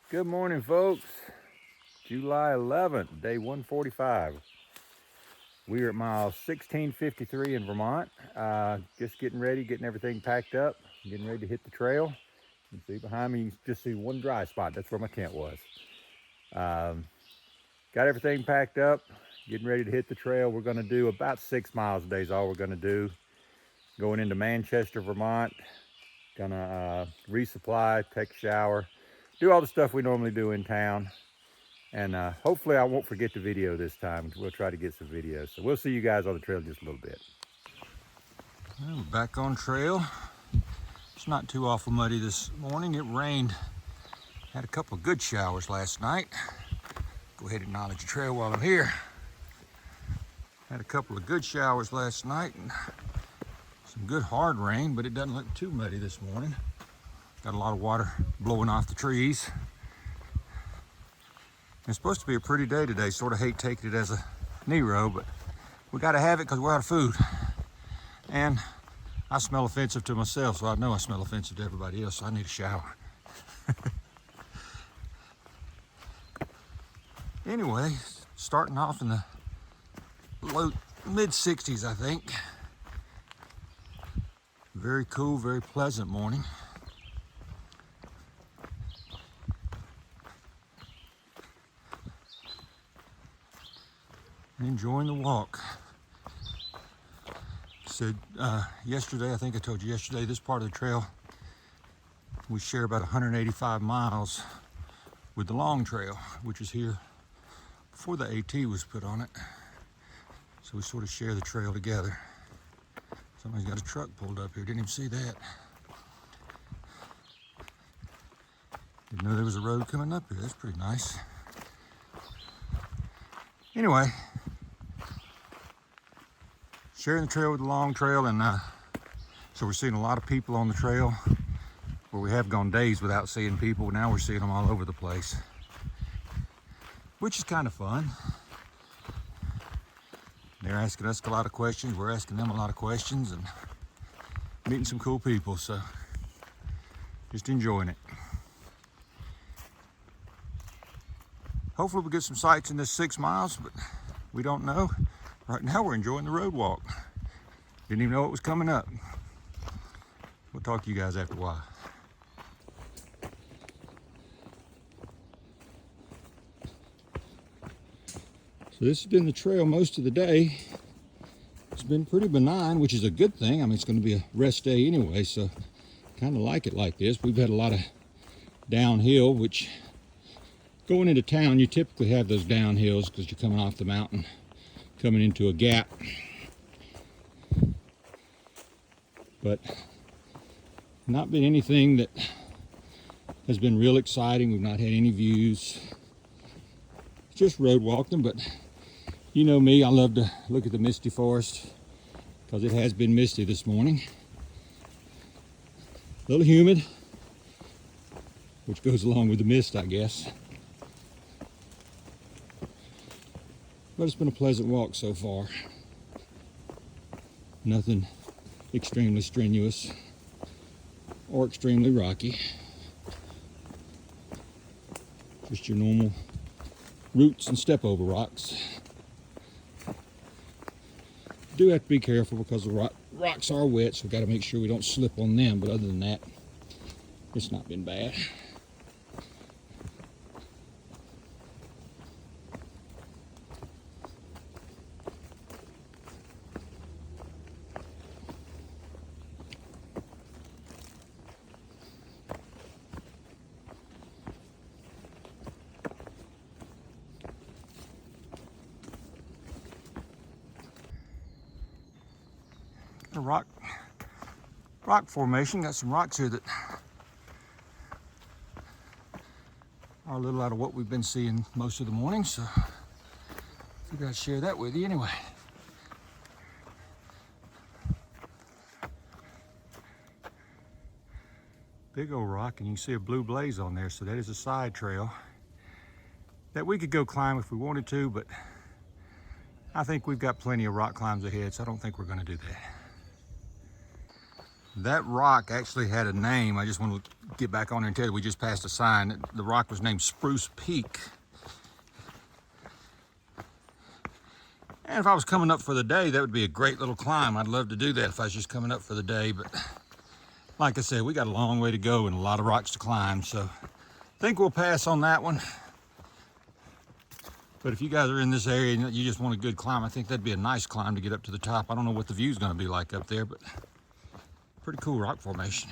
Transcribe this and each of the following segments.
Good morning, folks. July 11th, day 145. We are at mile 1653 in Vermont. Just getting ready, getting everything packed up, getting ready to hit the trail. You can see behind me, you can just see one dry spot. That's where my tent was. Got everything packed up, getting ready to hit the trail. We're going to do about 6 miles a day is all we're going to do. Going into Manchester, Vermont. Gonna resupply, take a shower, do all the stuff we normally do in town. And hopefully I won't forget the video this time. We'll try to get some videos. So we'll see you guys on the trail just a little bit. Well, we're back on trail. It's not too awful muddy this morning. It rained. Had a couple of good showers last night. Go ahead and acknowledge the trail while I'm here. Had a couple of good showers last night and some good hard rain, but it doesn't look too muddy this morning. Got a lot of water blowing off the trees. It's supposed to be a pretty day today. Sort of hate taking it as a Nero, but we got to have it because we're out of food. And I smell offensive to myself, so I know I smell offensive to everybody else, so I need a shower. Anyway, starting off in the low mid-60s, I think. Very cool, very pleasant morning. Enjoying the walk. Said yesterday, I think I told you yesterday, this part of the trail, we share about 185 miles with the long trail, which is here before the AT was put on it. So we sort of share the trail together. Somebody's got a truck pulled up here, didn't even see that. Didn't know there was a road coming up here, that's pretty nice. Anyway, sharing the trail with the long trail, and so we're seeing a lot of people on the trail where we have gone days without seeing people. Now we're seeing them all over the place, which is kind of fun. They're asking us a lot of questions, we're asking them a lot of questions, and meeting some cool people, so just enjoying it. Hopefully we'll get some sights in this 6 miles, but we don't know. Right now we're enjoying the road walk. Didn't even know it was coming up. We'll talk to you guys after a while. So this has been the trail most of the day. It's been pretty benign, which is a good thing. I mean, it's going to be a rest day anyway, so kind of like it like this. We've had a lot of downhill, which going into town, you typically have those downhills because you're coming off the mountain, coming into a gap. But not been anything that has been real exciting. We've not had any views. Just road walking, but you know me, I love to look at the misty forest because it has been misty this morning. A little humid, which goes along with the mist, I guess. But it's been a pleasant walk so far. Nothing extremely strenuous or extremely rocky. Just your normal roots and step over rocks. Do have to be careful because the rocks are wet, so we've got to make sure we don't slip on them, but other than that, it's not been bad. A rock formation. Got some rocks here that are a little out of what we've been seeing most of the morning, so figured I'd share that with you anyway. Big old rock, and you can see a blue blaze on there, so that is a side trail that we could go climb if we wanted to, but I think we've got plenty of rock climbs ahead, so I don't think we're going to do that. That rock actually had a name. I just want to get back on there and tell you, we just passed a sign. The rock was named Spruce Peak. And if I was coming up for the day, that would be a great little climb. I'd love to do that if I was just coming up for the day. But like I said, we got a long way to go and a lot of rocks to climb. So I think we'll pass on that one. But if you guys are in this area and you just want a good climb, I think that'd be a nice climb to get up to the top. I don't know what the view's going to be like up there, but pretty cool rock formation.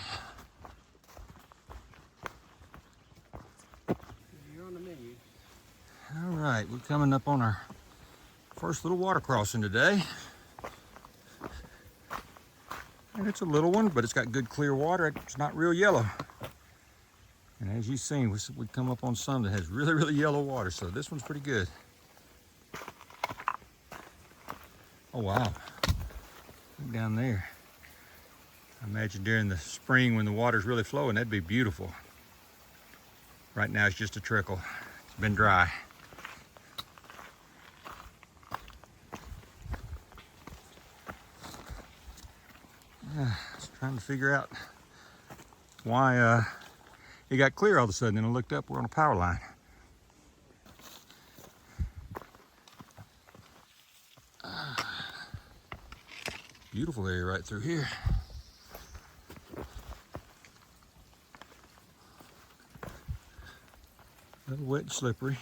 You're on the menu. All right, we're coming up on our first little water crossing today. And it's a little one, but it's got good clear water. It's not real yellow. And as you've seen, we come up on some that has really, really yellow water. So this one's pretty good. Oh, wow. Look down there. I imagine during the spring when the water's really flowing, that'd be beautiful. Right now it's just a trickle. It's been dry. Just trying to figure out why it got clear all of a sudden, and I looked up, we're on a power line. Beautiful area right through here. A little wet and slippery.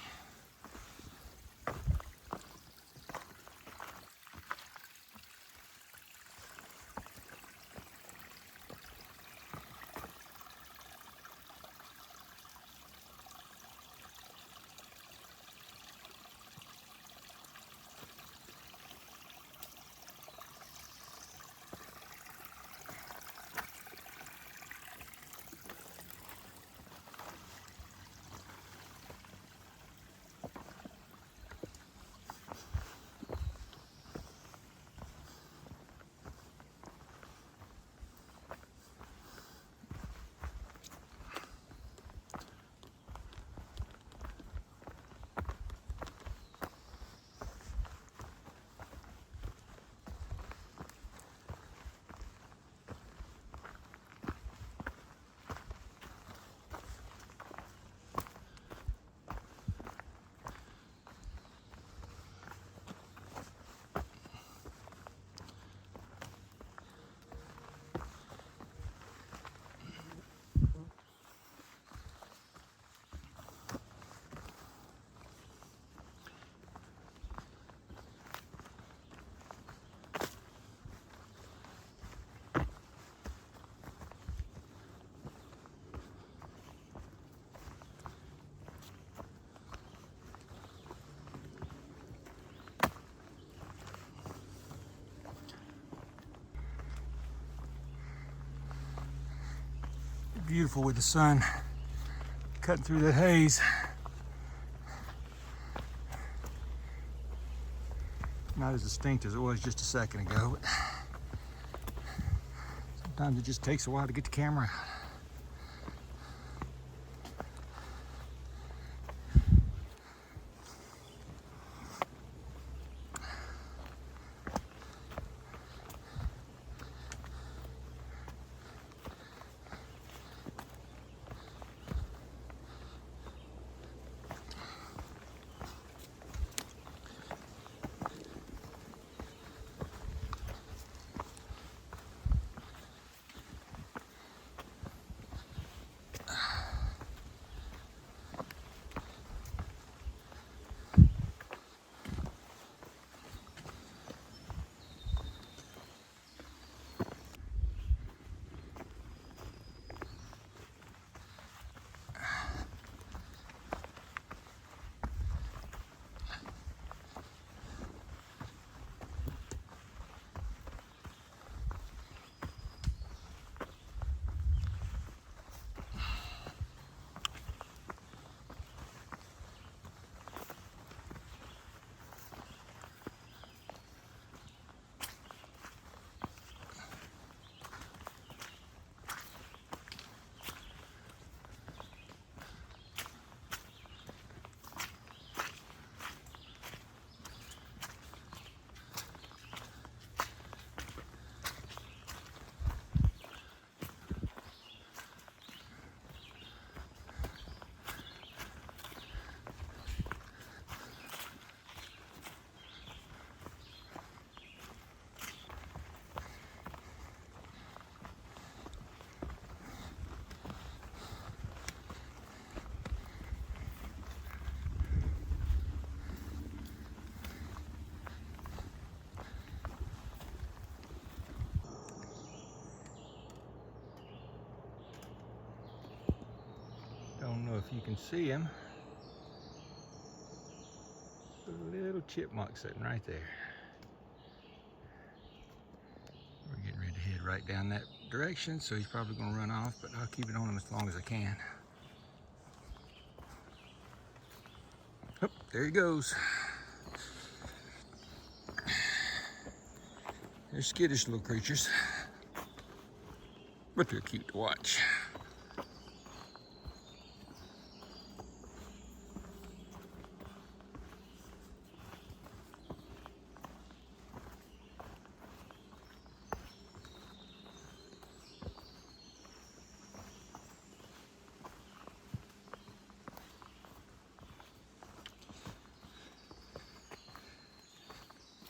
Beautiful with the sun cutting through that haze. Not as distinct as it was just a second ago, but sometimes it just takes a while to get the camera out. can see him. A little chipmunk sitting right there. We're getting ready to head right down that direction, so he's probably going to run off, but I'll keep it on him as long as I can. Oh, there he goes. They're skittish little creatures, but they're cute to watch.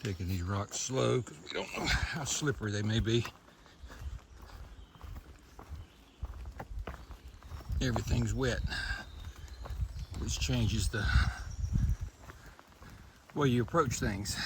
Taking these rocks slow because we don't know how slippery they may be. Everything's wet, which changes the way you approach things.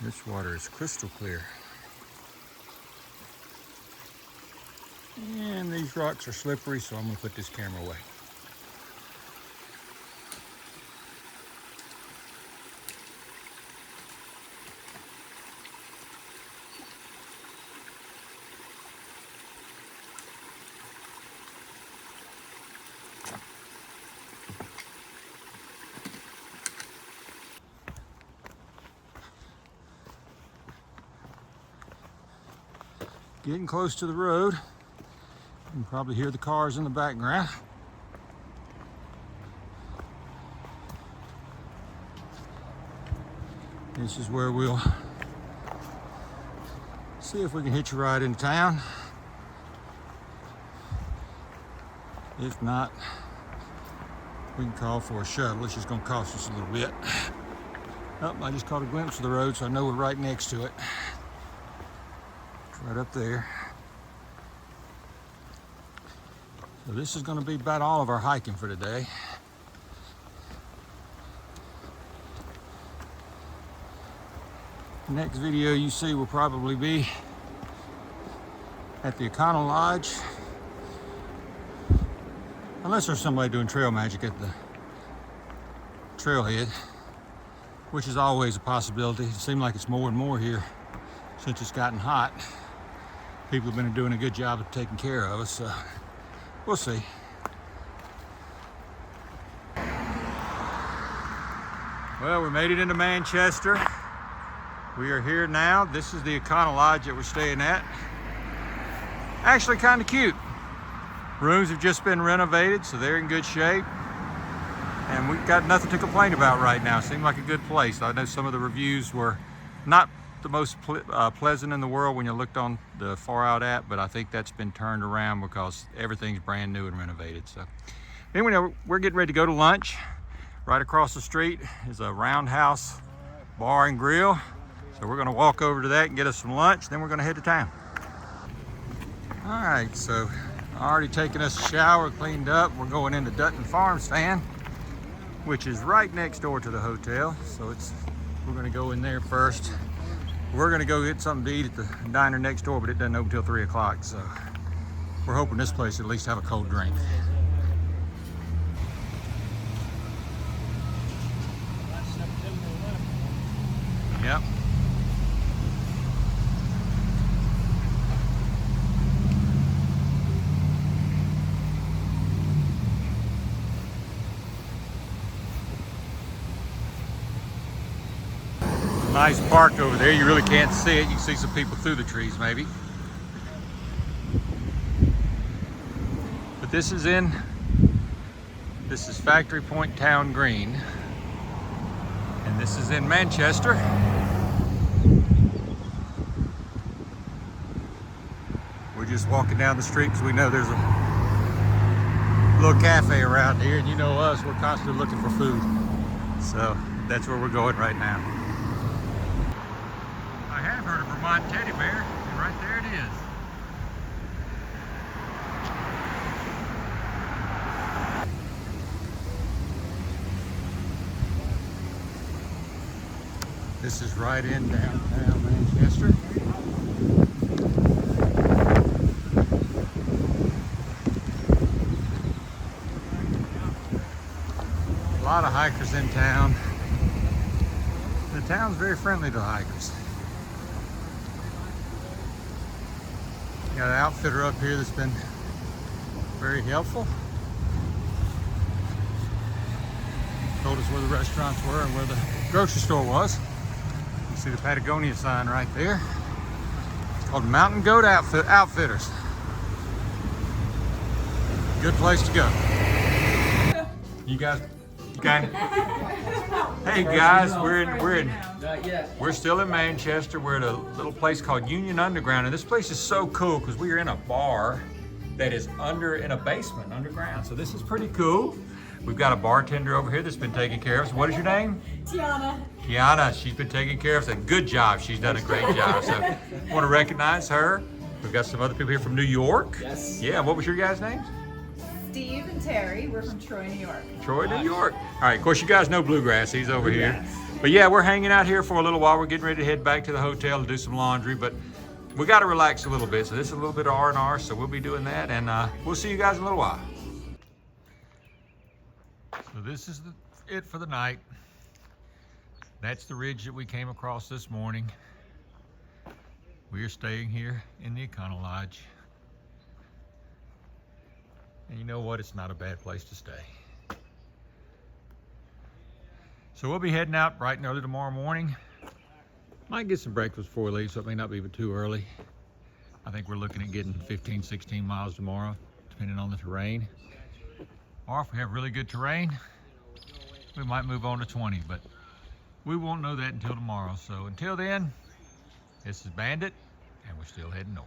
This water is crystal clear. And these rocks are slippery, so I'm going to put this camera away. Getting close to the road. You can probably hear the cars in the background. This is where we'll see if we can hitch a ride into town. If not, we can call for a shuttle. It's just going to cost us a little bit. Oh, I just caught a glimpse of the road, so I know we're right next to it. Right up there. So this is going to be about all of our hiking for today. The next video you see will probably be at the Econo Lodge. Unless there's somebody doing trail magic at the trailhead, which is always a possibility. It seems like it's more and more here since it's gotten hot. People have been doing a good job of taking care of us, so we'll see. Well, we made it into Manchester. We are here now. This is the Econo Lodge that we're staying at. Actually kind of cute. Rooms have just been renovated, so they're in good shape. And we've got nothing to complain about right now. Seemed like a good place. I know some of the reviews were not the most pleasant in the world when you looked on the Far Out app, but I think that's been turned around because everything's brand new and renovated. So anyway, we're getting ready to go to lunch. Right across the street is a Roundhouse Bar and Grill. So we're gonna walk over to that and get us some lunch, then we're gonna head to town. All right, so already taken us a shower, cleaned up. We're going into Dutton Farm Stand, which is right next door to the hotel. So we're gonna go in there first. We're gonna go get something to eat at the diner next door, but it doesn't open till 3 o'clock. So we're hoping this place at least have a cold drink. Yep. nice park over there. You really can't see it. You can see some people through the trees maybe. But this is Factory Point Town Green. And this is in Manchester. We're just walking down the street because we know there's a little cafe around here, and you know us, we're constantly looking for food. So that's where we're going right now. I have heard of Vermont teddy bear, and right there it is. This is right in downtown Manchester. A lot of hikers in town. The town's very friendly to hikers. Got an outfitter up here that's been very helpful. Told us where the restaurants were and where the grocery store was. You see the Patagonia sign right there. It's called Mountain Goat Outfitters. Good place to go. You guys, okay? Hey guys, we're still in Manchester. We're at a little place called Union Underground, and this place is so cool because we are in a bar that is in a basement underground. So this is pretty cool. We've got a bartender over here that's been taking care of us. What is your name? Tiana. Tiana, she's been taking care of us. And good job, she's done a great job. So I want to recognize her. We've got some other people here from New York. Yes. Yeah, what was your guys' names? Steve and Terry. We're from Troy, New York. Troy, New York. All right, of course, you guys know Bluegrass. He's over here. But yeah, we're hanging out here for a little while. We're getting ready to head back to the hotel and do some laundry, but we got to relax a little bit. So this is a little bit of R&R, so we'll be doing that, and we'll see you guys in a little while. So this is it for the night. That's the ridge that we came across this morning. We are staying here in the Econo Lodge. And you know what? It's not a bad place to stay. So we'll be heading out bright and early tomorrow morning. Might get some breakfast before we leave, so it may not be too early. I think we're looking at getting 15, 16 miles tomorrow, depending on the terrain. Or if we have really good terrain, we might move on to 20, but we won't know that until tomorrow. So until then, this is Bandit, and we're still heading north.